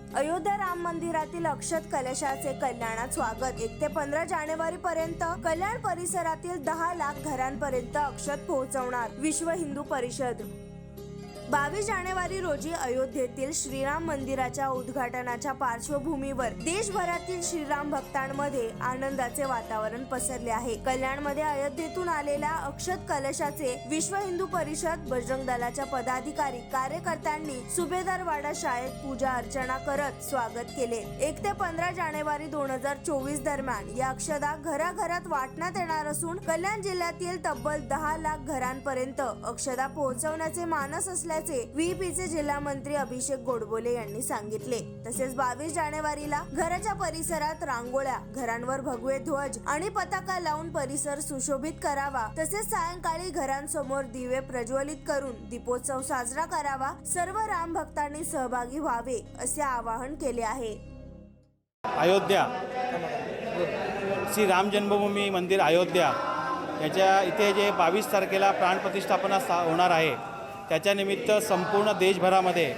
अयोध्या राम मंदिरातील अक्षत कलशाचे कल्याणात स्वागत। 1 ते 15 जानेवारी पर्यंत कल्याण परिसरातील 10 लाख घरांपर्यंत अक्षत पोहोचवणार विश्व हिंदू परिषद। 22 जानेवारी रोजी अयोध्येतील श्रीराम मंदिराच्या उद्घाटनाच्या पार्श्वभूमीवर देशभरातील श्रीराम भक्तांमध्ये आनंदाचे वातावरण पसरले आहे। कल्याणमध्ये अयोध्येतून आलेल्या अक्षत कलशाचे विश्व हिंदू परिषद, बजरंग दलाच्या पदाधिकारी, कार्यकर्त्यांनी सुभेदारवाडा शाळेत पूजा अर्चना करत स्वागत केले। 1 ते 15 जानेवारी 2024 दरम्यान या अक्षता घराघरात वाटण्यात येणार असून कल्याण जिल्ह्यातील तब्बल 10 लाख घरांपर्यंत अक्षता पोहोचवण्याचे मानस असल्याचे व्हीपीचे जिल्हा मंत्री अभिषेक गोडबोले यांनी सांगितले। तसेच 22 जानेवारीला घराच्या परिसरात रांगोळ्या, घरांवर भगवे ध्वज आणि पताका लावून परिसर सुशोभित करावा। तसेच सायंकाळी घरांसमोर दिवे प्रज्वलित करून दीपोत्सव साजरा करावा। सर्व राम भक्तांनी सहभागी व्हावे असे आवाहन केले आहे। अयोध्या श्री राम जन्मभूमी मंदिर अयोध्या याच्या इथे जे 22 तारखेला प्राणप्रतिष्ठापना होणार आहे, त्याच्या निमित्त संपूर्ण देशभरामध्ये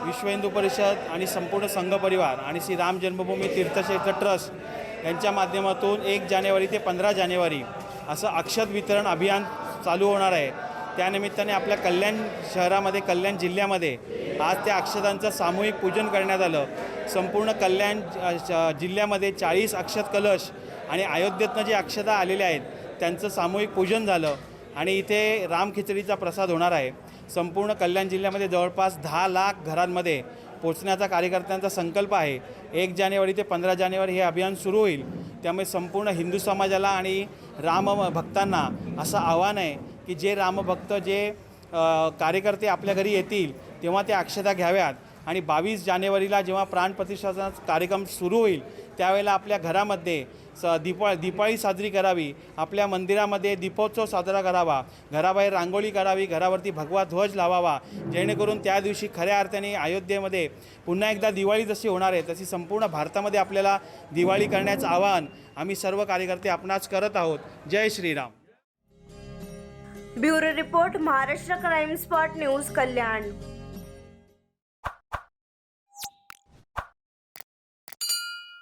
विश्व हिंदू परिषद आणि संपूर्ण संघ परिवार आणि श्री राम जन्मभूमी तीर्थक्षेत्र ट्रस्ट यांच्या माध्यमातून 1 जानेवारी ते 15 जानेवारी असं अक्षत वितरण अभियान चालू होणार आहे। त्यानिमित्ताने आपल्या कल्याण शहरामध्ये, कल्याण जिल्ह्यामध्ये आज त्या अक्षतांचं सामूहिक पूजन करण्यात आलं। संपूर्ण कल्याण जिल्ह्यामध्ये 40 अक्षत कलश आणि अयोध्येतनं जे अक्षता आलेल्या आहेत त्यांचं सामूहिक पूजन झालं आणि इथे राम खिचडीचा प्रसाद होणार आहे। संपूर्ण कल्याण जिल्ह्यामध्ये जवळपास 10 लाख घरांमध्ये पोचण्याचा कार्यकर्त्यांचा संकल्प आहे। 1 जानेवारी ते 15 जानेवारी हे अभियान सुरू होईल। त्यामुळे संपूर्ण हिंदू समाजाला आणि राम भक्तांना असं आव्हान आहे की जे रामभक्त, जे कार्यकर्ते आपल्या घरी येतील तेव्हा ते अक्षता घ्याव्यात आणि 22 जानेवारीला जेव्हा प्राणप्रतिष्ठापनाचा कार्यक्रम सुरू होईल त्यावेळेला आपल्या घरामध्ये दिपाळी साजरी करावी, आपल्या मंदिरामध्ये दीपोत्सव साजरा करावा, घराबाहेर रांगोळी करावी, घरावरती भगवा ध्वज लावावा, जेणेकरून त्या दिवशी खऱ्या अर्थाने अयोध्येमध्ये पुन्हा एकदा दिवाळी जशी होणार आहे तशी संपूर्ण भारतामध्ये आपल्याला दिवाळी करण्याचं आवाहन आम्ही सर्व कार्यकर्ते आपणास करत आहोत। जय Shriram. Bureau report, Maharashtra crime spot news, कल्याण।